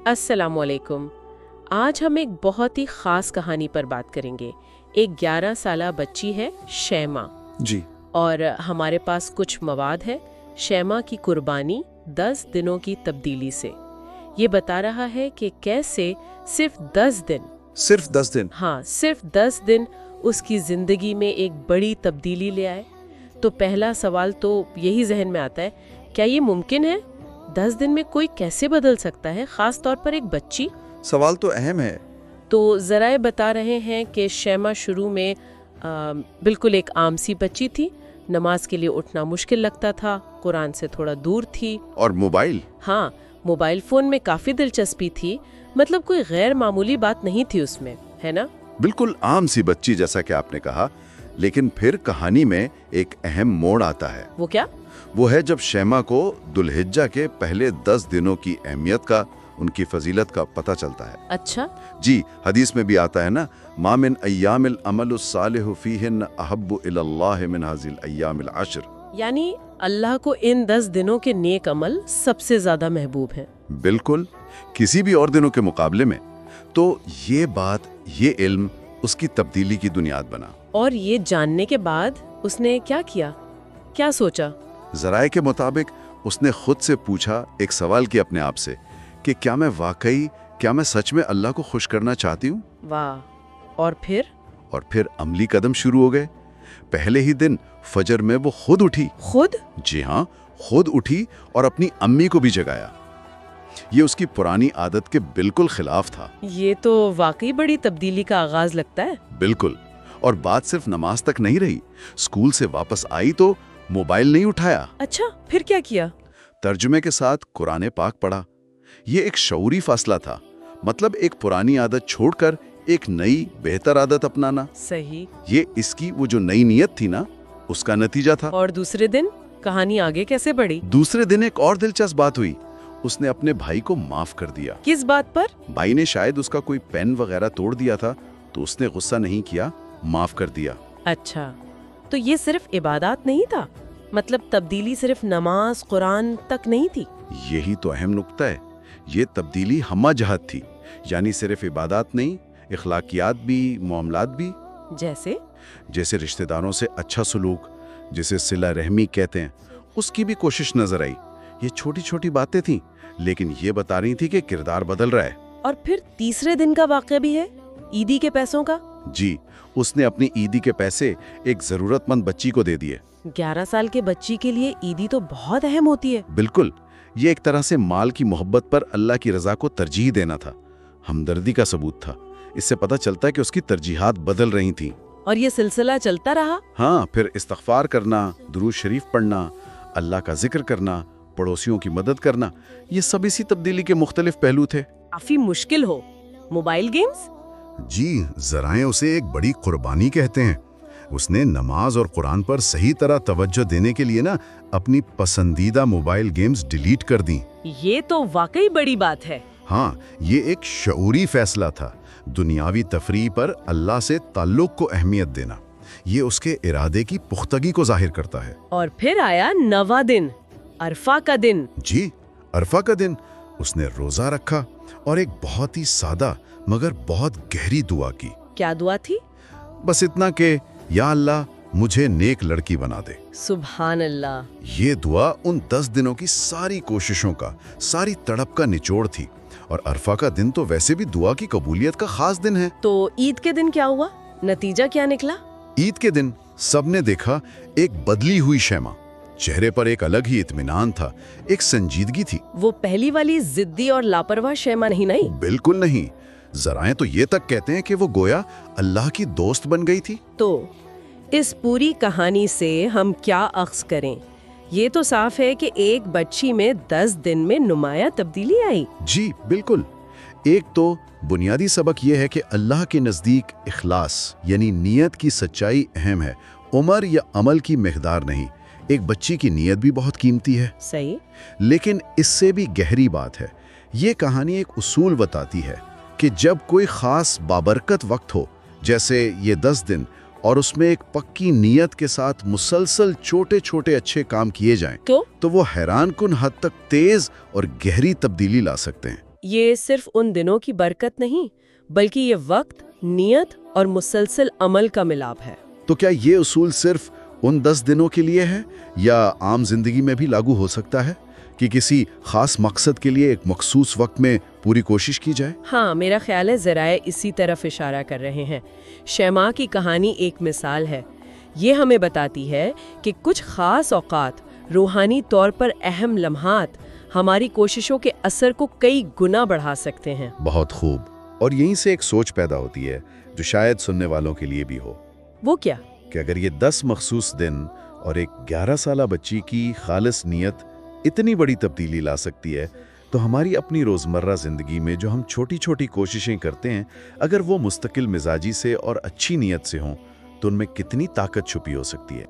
अस्सलामुअलैकुम। आज हम एक बहुत ही ख़ास कहानी पर बात करेंगे। एक 11 साला बच्ची है शैमा जी। और हमारे पास कुछ मवाद है शैमा की कुर्बानी 10 दिनों की तब्दीली से। ये बता रहा है कि कैसे सिर्फ 10 दिन सिर्फ 10 दिन उसकी ज़िंदगी में एक बड़ी तब्दीली ले आए। तो पहला सवाल तो यही जहन में आता है, क्या ये मुमकिन है? 10 दिन में कोई कैसे बदल सकता है, खास तौर पर एक बच्ची? सवाल तो अहम है। तो ज़राए बता रहे हैं कि शैमा शुरू में बिल्कुल एक आम सी बच्ची थी। नमाज के लिए उठना मुश्किल लगता था, कुरान से थोड़ा दूर थी। और मोबाइल? हाँ, मोबाइल फ़ोन में काफ़ी दिलचस्पी थी। मतलब कोई गैर मामूली बात नहीं थी उसमें, है ना? बिल्कुल आम सी बच्ची जैसा कि आपने कहा। लेकिन फिर कहानी में एक अहम मोड़ आता है। वो क्या? वो है जब शैमा को दुल्हिज्जा के पहले 10 दिनों की अहमियत का, उनकी फजीलत का पता चलता है। अच्छा जी, हदीस में भी आता है ना, मा मिन अय्यामिल अमलुस सालिहु फीहिन अहब्बु इलल्लाहि मिन हाज़िल अय्यामिल अश्र। यानी अल्लाह को इन 10 दिनों के नेक अमल सबसे ज्यादा महबूब हैं। बिल्कुल, किसी भी और दिनों के मुकाबले में। तो ये बात, ये इल्म उसकी तब्दीली की बुनियाद बना। और ये जानने के बाद उसने क्या किया, क्या सोचा? ज़राए के मुताबिक उसने खुद से पूछा, एक सवाल किया अपने आप से कि क्या मैं सच में अल्लाह को खुश करना चाहती हूँ? वाह। और फिर अमली कदम शुरू हो गए। पहले ही दिन फजर में वो खुद उठी। खुद? जी हाँ, खुद उठी और अपनी अम्मी को भी जगाया। ये उसकी पुरानी आदत के बिल्कुल खिलाफ था। ये तो वाकई बड़ी तब्दीली का आगाज लगता है। बिल्कुल। और बात सिर्फ नमाज तक नहीं रही। स्कूल से वापस आई तो मोबाइल नहीं उठाया। अच्छा, फिर क्या किया? तर्जुमे के साथ कुरान पाक पढ़ा। ये एक शऊरी फासला था। मतलब एक पुरानी आदत छोड़कर एक नई बेहतर आदत अपनाना। सही। ये इसकी वो जो नई नियत थी ना, उसका नतीजा था। और दूसरे दिन कहानी आगे कैसे बढ़ी? दूसरे दिन एक और दिलचस्प बात हुई। उसने अपने भाई को माफ कर दिया। किस बात पर? भाई ने शायद उसका कोई पेन वगैरह तोड़ दिया था, तो उसने गुस्सा नहीं किया, माफ कर दिया। अच्छा, तो ये सिर्फ इबादत नहीं था? मतलब तब्दीली सिर्फ नमाज कुरान तक नहीं थी? यही तो अहम नुक्ता है। ये तब्दीली हम्मा जहत थी, यानी सिर्फ इबादत नहीं, इखलाकियात भी, मामलात भी। जैसे रिश्तेदारों से अच्छा सलूक, जिसे सिला रहमी कहते हैं, उसकी भी कोशिश नजर आई। ये छोटी छोटी बातें थीं, लेकिन ये बता रही थी कि किरदार बदल रहा है। और फिर तीसरे दिन का वाक़या भी है, ईदी के पैसों का। जी, उसने अपनी ईदी के पैसे एक जरूरतमंद बच्ची को दे दिए। 11 साल के बच्ची के लिए ईदी तो बहुत अहम होती है। बिल्कुल, ये एक तरह से माल की मोहब्बत पर अल्लाह की रजा को तरजीह देना था। हमदर्दी का सबूत था। इससे पता चलता है कि उसकी तरजीहात बदल रही थीं। और ये सिलसिला चलता रहा। हाँ, फिर इस्तग़फ़ार करना, दुरूद शरीफ पढ़ना, अल्लाह का जिक्र करना, पड़ोसियों की मदद करना, ये सब इसी तब्दीली के मुख्तलिफ पहलू थे। काफी मुश्किल हो। Mobile games? जी, ज़राए उसे एक बड़ी कुर्बानी कहते हैं। उसने नमाज और कुरान पर सही तरह तवज्जो देने के लिए ना अपनी पसंदीदा मोबाइल गेम्स डिलीट कर दी। ये तो वाकई बड़ी बात है। हाँ, ये एक शऊरी फैसला था। दुनियावी तफरीह पर अल्लाह से ताल्लुक को अहमियत देना, ये उसके इरादे की पुख्तगी को जाहिर करता है। और फिर आया 9वां दिन, अरफा का दिन। जी, अरफा का दिन। उसने रोजा रखा और एक बहुत ही सादा मगर बहुत गहरी दुआ की। क्या दुआ थी? बस इतना कि या अल्लाह, मुझे नेक लड़की बना दे। सुभान अल्लाह। ये दुआ उन 10 दिनों की सारी कोशिशों का, सारी तड़प का निचोड़ थी। और अरफा का दिन तो वैसे भी दुआ की कबूलियत का खास दिन है। तो ईद के दिन क्या हुआ? नतीजा क्या निकला? ईद के दिन सबने देखा एक बदली हुई शैमा। चेहरे पर एक अलग ही इत्मीनान था, एक संजीदगी थी। वो पहली वाली जिद्दी और लापरवाह शैमा नहीं? बिल्कुल नहीं। ज़राए तो ये तक कहते हैं कि वो गोया अल्लाह की दोस्त बन गई थी। तो इस पूरी कहानी से हम क्या अख्ज़ करें? ये तो साफ है कि एक बच्ची में 10 दिन में नुमाया तब्दीली आई। जी बिल्कुल। एक तो बुनियादी सबक ये है कि अल्लाह के नज़दीक इखलास यानी नीयत की सच्चाई अहम है, उम्र या अमल की मिक़दार नहीं। एक बच्ची की नीयत भी बहुत कीमती है। सही। लेकिन इससे भी गहरी बात है। ये कहानी एक उसूल बताती है कि जब कोई ख़ास बाबरकत वक्त हो, जैसे ये 10 दिन, और उसमें एक पक्की नीयत के साथ मुसलसल छोटे छोटे अच्छे काम किए जाएं, तो वो हैरान कुन हद तक तेज और गहरी तब्दीली ला सकते हैं। ये सिर्फ उन दिनों की बरकत नहीं, बल्कि ये वक्त, नीयत और मुसलसल अमल का मिलाप है। तो क्या ये उसूल सिर्फ उन 10 दिनों के लिए है या आम जिंदगी में भी लागू हो सकता है कि किसी खास मकसद के लिए एक मखसूस वक्त में पूरी कोशिश की जाए? हाँ, मेरा ख्याल है ज़राए इसी तरफ इशारा कर रहे हैं। शैमा की कहानी एक मिसाल है। ये हमें बताती है कि कुछ खास औकात, रूहानी तौर पर अहम लम्हात हमारी कोशिशों के असर को कई गुना बढ़ा सकते हैं। बहुत खूब। और यहीं से एक सोच पैदा होती है जो शायद सुनने वालों के लिए भी हो। वो क्या? कि अगर ये 10 मखसूस दिन और एक 11 साला बच्ची की खालिस नीयत इतनी बड़ी तब्दीली ला सकती है, तो हमारी अपनी रोज़मर्रा ज़िंदगी में जो हम छोटी छोटी कोशिशें करते हैं, अगर वो मुस्तकिल मिजाजी से और अच्छी नीयत से हों, तो उनमें कितनी ताकत छुपी हो सकती है।